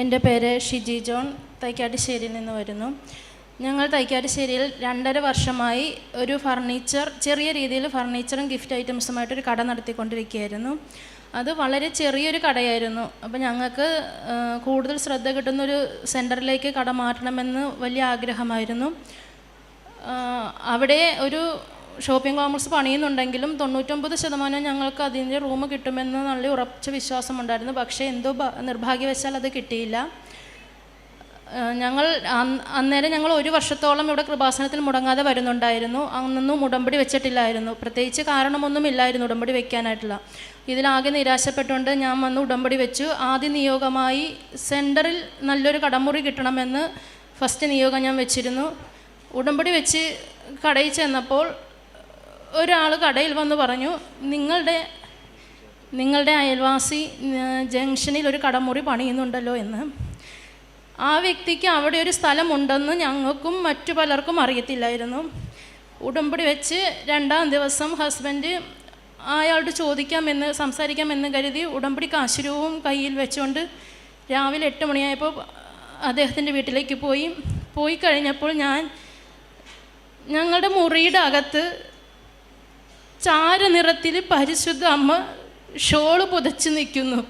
എൻ്റെ പേര് ഷിജി ജോൺ, തൈക്കാട്ടുശ്ശേരിയിൽ നിന്ന് വരുന്നു. ഞങ്ങൾ തൈക്കാട്ടുശ്ശേരിയിൽ 2.5 വർഷമായി ഒരു ചെറിയ രീതിയിൽ ഫർണിച്ചറും ഗിഫ്റ്റ് ഐറ്റംസുമായിട്ടൊരു കട നടത്തിക്കൊണ്ടിരിക്കുകയായിരുന്നു. അത് വളരെ ചെറിയൊരു കടയായിരുന്നു. അപ്പോൾ ഞങ്ങൾക്ക് കൂടുതൽ ശ്രദ്ധ കിട്ടുന്നൊരു സെൻറ്ററിലേക്ക് കട മാറ്റണമെന്ന് വലിയ ആഗ്രഹമായിരുന്നു. അവിടെ ഒരു ഷോപ്പിംഗ് കോംപ്ലക്സ് പണിയുന്നുണ്ടെങ്കിലും 99% ഞങ്ങൾക്ക് അതിൻ്റെ റൂം കിട്ടുമെന്ന് നല്ല ഉറച്ച വിശ്വാസമുണ്ടായിരുന്നു. പക്ഷേ എന്തോ നിർഭാഗ്യവശാൽ അത് കിട്ടിയില്ല. അന്നേരം ഞങ്ങൾ 1 വർഷത്തോളം ഇവിടെ കൃപാസനത്തിൽ മുടങ്ങാതെ വരുന്നുണ്ടായിരുന്നു. അന്നൊന്നും ഉടമ്പടി വെച്ചിട്ടില്ലായിരുന്നു. പ്രത്യേകിച്ച് കാരണമൊന്നുമില്ലായിരുന്നു ഉടമ്പടി വെക്കാനായിട്ടുള്ള. ഇതിലാകെ നിരാശപ്പെട്ടുകൊണ്ട് ഞാൻ വന്ന് ഉടമ്പടി വെച്ചു. ആദ്യ നിയോഗമായി സെൻറ്ററിൽ നല്ലൊരു കടമുറി കിട്ടണമെന്ന് ഫസ്റ്റ് നിയോഗം ഞാൻ വെച്ചിരുന്നു. ഉടമ്പടി വെച്ച് കടയിൽ ചെന്നപ്പോൾ ഒരാൾ കടയിൽ വന്ന് പറഞ്ഞു, നിങ്ങളുടെ അയൽവാസി ജംഗ്ഷനിൽ ഒരു കടമുറി പണിയുന്നുണ്ടല്ലോ എന്ന്. ആ വ്യക്തിക്ക് അവിടെ ഒരു സ്ഥലമുണ്ടെന്ന് ഞങ്ങൾക്കും മറ്റു പലർക്കും അറിയത്തില്ലായിരുന്നു. ഉടമ്പടി വെച്ച് 2-ാം ദിവസം ഹസ്ബൻഡ് അയാളോട് സംസാരിക്കാമെന്ന് കരുതി ഉടമ്പടി കാശുരൂപവും കയ്യിൽ വെച്ചുകൊണ്ട് രാവിലെ 8 മണിയായപ്പോൾ അദ്ദേഹത്തിൻ്റെ വീട്ടിലേക്ക് പോയി കഴിഞ്ഞപ്പോൾ ഞങ്ങളുടെ മുറിയുടെ അകത്ത് ചാരനിറത്തിൽ പരിശുദ്ധ അമ്മ ഷോള് പുതച്ച് നിൽക്കുന്നു.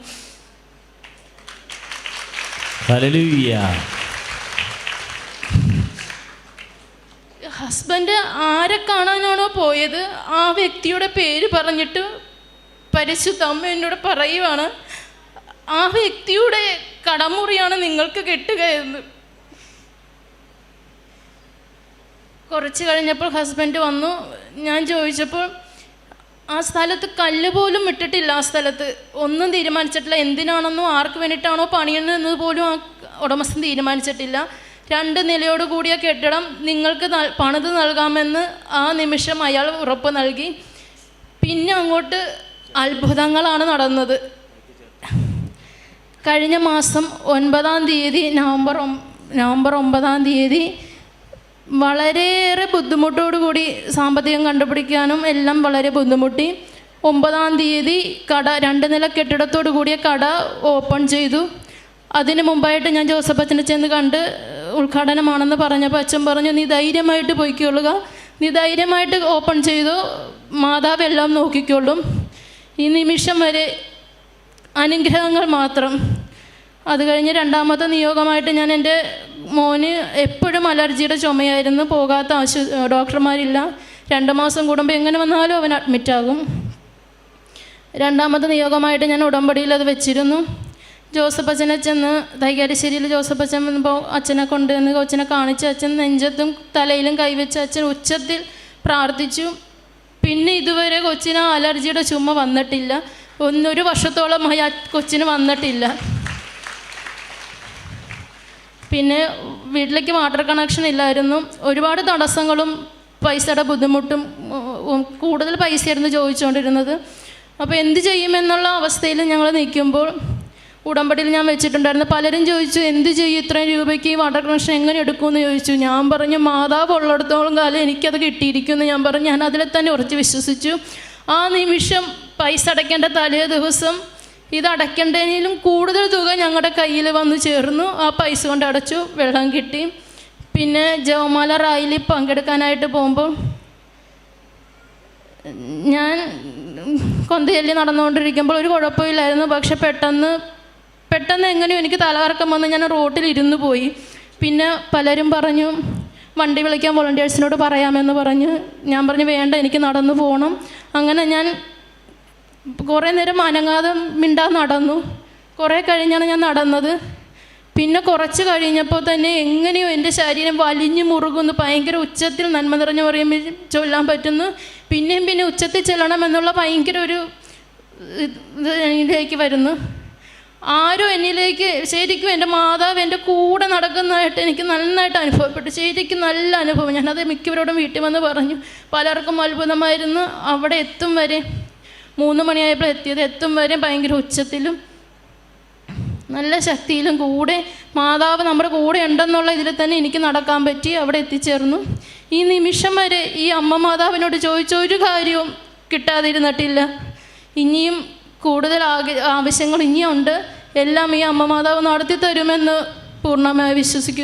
ഹസ്ബൻഡ് ആരെ കാണാനാണോ പോയത് ആ വ്യക്തിയുടെ പേര് പറഞ്ഞിട്ട് പരിശുദ്ധ അമ്മ എന്നോട് പറയുവാണ്, ആ വ്യക്തിയുടെ കടമുറിയാണ് നിങ്ങൾക്ക് കിട്ടുക എന്ന്. കുറച്ച് കഴിഞ്ഞപ്പോൾ ഹസ്ബൻഡ് വന്നു. ഞാൻ ചോദിച്ചപ്പോൾ ആ സ്ഥലത്ത് കല്ല് പോലും ഇട്ടിട്ടില്ല. ആ സ്ഥലത്ത് ഒന്നും തീരുമാനിച്ചിട്ടില്ല. എന്തിനാണെന്നോ ആർക്ക് വേണ്ടിയിട്ടാണോ പണിയുന്നതെന്ന് പോലും ആ ഉടമസ്ഥൻ തീരുമാനിച്ചിട്ടില്ല. 2 നിലയോട് കൂടിയ കെട്ടിടം നിങ്ങൾക്ക് പണിത് നൽകാമെന്ന് ആ നിമിഷം അയാൾ ഉറപ്പ് നൽകി. പിന്നെ അങ്ങോട്ട് അത്ഭുതങ്ങളാണ് നടന്നത്. കഴിഞ്ഞ മാസം 9-ാം തീയതി നവംബർ 9-ാം തീയതി വളരെയേറെ ബുദ്ധിമുട്ടോടുകൂടി സാമ്പത്തികം കണ്ടുപിടിക്കാനും എല്ലാം വളരെ ബുദ്ധിമുട്ടി. 9-ാം തീയതി കട 2 നില കെട്ടിടത്തോടു കൂടിയ കട ഓപ്പൺ ചെയ്തു. അതിന് മുമ്പായിട്ട് ഞാൻ ജോസഫ് അച്ഛനെ ചെന്ന് കണ്ട് ഉദ്ഘാടനമാണെന്ന് പറഞ്ഞപ്പോൾ അച്ഛൻ പറഞ്ഞു, നീ ധൈര്യമായിട്ട് പോയിക്കൊള്ളുക, നീ ധൈര്യമായിട്ട് ഓപ്പൺ ചെയ്തു, മാതാവ് എല്ലാം നോക്കിക്കൊള്ളും. ഈ നിമിഷം വരെ അനുഗ്രഹങ്ങൾ മാത്രം. അത് കഴിഞ്ഞ് 2ാമത്തെ നിയോഗമായിട്ട് ഞാൻ എൻ്റെ മോന് എപ്പോഴും അലർജിയുടെ ചുമയായിരുന്നു. പോകാത്ത ഡോക്ടർമാരില്ല. 2 മാസം കൂടുമ്പോൾ എങ്ങനെ വന്നാലും അവൻ അഡ്മിറ്റാകും. 2ാമത്തെ നിയോഗമായിട്ട് ഞാൻ ഉടമ്പടിയിൽ അത് വെച്ചിരുന്നു. ജോസഫ് അച്ഛനെ ചെന്ന് തൈക്കാട്ടുശ്ശേരിയിൽ ജോസഫ് അച്ഛൻ വന്നപ്പോൾ അച്ഛനെ കൊണ്ടുവന്ന് കൊച്ചിനെ കാണിച്ച് അച്ഛൻ നെഞ്ചത്തും തലയിലും കൈവച്ച് അച്ഛൻ ഉച്ചത്തിൽ പ്രാർത്ഥിച്ചു. പിന്നെ ഇതുവരെ കൊച്ചിന് അലർജിയുടെ ചുമ വന്നിട്ടില്ല. 1 വർഷത്തോളമായി ആ കൊച്ചിന് വന്നിട്ടില്ല. പിന്നെ വീട്ടിലേക്ക് വാട്ടർ കണക്ഷൻ ഇല്ലായിരുന്നു. ഒരുപാട് തടസ്സങ്ങളും പൈസയുടെ ബുദ്ധിമുട്ടും, കൂടുതൽ പൈസയായിരുന്നു ചോദിച്ചുകൊണ്ടിരുന്നത്. അപ്പോൾ എന്ത് ചെയ്യുമെന്നുള്ള അവസ്ഥയിൽ ഞങ്ങൾ നിൽക്കുമ്പോൾ ഉടമ്പടിയിൽ ഞാൻ വെച്ചിട്ടുണ്ടായിരുന്നു. പലരും ചോദിച്ചു, എന്ത് ചെയ്യും ഇത്രയും രൂപയ്ക്ക് ഈ വാട്ടർ കണക്ഷൻ എങ്ങനെ എടുക്കുമെന്ന് ചോദിച്ചു. ഞാൻ പറഞ്ഞു, മാതാവ് ഉള്ളിടത്തോളം കാലം എനിക്കത് കിട്ടിയിരിക്കുമെന്ന് ഞാൻ പറഞ്ഞു. ഞാൻ അതിൽ തന്നെ ഉറച്ച് വിശ്വസിച്ചു. ആ നിമിഷം പൈസ അടയ്ക്കേണ്ട തലേ ദിവസം ഇതടയ്ക്കേണ്ടതിലും കൂടുതൽ തുക ഞങ്ങളുടെ കയ്യിൽ വന്ന് ചേർന്നു. ആ പൈസ കൊണ്ട് അടച്ചു, വെള്ളം കിട്ടി. പിന്നെ ജവമാല റാലിയിൽ പങ്കെടുക്കാനായിട്ട് പോകുമ്പോൾ ഞാൻ കൊന്തയല്ലി നടന്നുകൊണ്ടിരിക്കുമ്പോൾ ഒരു കുഴപ്പമില്ലായിരുന്നു. പക്ഷെ പെട്ടെന്ന് എങ്ങനെയോ എനിക്ക് തലകറക്കം വന്ന് ഞാൻ റോട്ടിൽ ഇരുന്ന് പോയി. പിന്നെ പലരും പറഞ്ഞു, വണ്ടി വിളിക്കാൻ വോളണ്ടിയേഴ്സിനോട് പറയാമെന്ന് പറഞ്ഞു. ഞാൻ പറഞ്ഞു, വേണ്ട, എനിക്ക് നടന്നു പോകണം. അങ്ങനെ ഞാൻ കുറേ നേരം അനങ്ങാതെ നടന്നു. കുറേ കഴിഞ്ഞാണ് ഞാൻ നടന്നത്. പിന്നെ കുറച്ച് കഴിഞ്ഞപ്പോൾ തന്നെ എങ്ങനെയോ എൻ്റെ ശരീരം വലിഞ്ഞു മുറുകുന്നു. ഭയങ്കര ഉച്ചത്തിൽ നന്മ നിറഞ്ഞു പറയുമ്പോൾ ചൊല്ലാൻ പറ്റുന്നു. പിന്നെ ഉച്ചത്തിൽ ചെല്ലണമെന്നുള്ള ഭയങ്കര ഒരു ഇതിലേക്ക് വരുന്നു. ആരും എന്നിലേക്ക് ശരിക്കും എൻ്റെ മാതാവ് എൻ്റെ കൂടെ നടക്കുന്നതായിട്ട് എനിക്ക് നന്നായിട്ട് അനുഭവപ്പെട്ടു. ശരിക്കും നല്ല അനുഭവം. ഞാനത് മിക്കവരോടും വീട്ടിൽ വന്ന് പറഞ്ഞു. പലർക്കും അത്ഭുതമായിരുന്നു. അവിടെ എത്തും വരെ 3 മണിയായപ്പോൾ എത്തും വരെ ഭയങ്കര ഉച്ചത്തിലും നല്ല ശക്തിയിലും കൂടെ മാതാവ് നമ്മുടെ കൂടെ ഉണ്ടെന്നുള്ള ഇതിൽ തന്നെ എനിക്ക് നടക്കാൻ പറ്റി. അവിടെ എത്തിച്ചേർന്നു. ഈ നിമിഷം വരെ ഈ അമ്മ മാതാവിനോട് ചോദിച്ച ഒരു കാര്യവും കിട്ടാതിരുന്നിട്ടില്ല. ഇനിയും കൂടുതൽ ആവശ്യങ്ങൾ ഇനിയുണ്ട്. എല്ലാം ഈ അമ്മ മാതാവ് നടത്തി തരുമെന്ന് പൂർണ്ണമായി വിശ്വസിക്കുന്നു.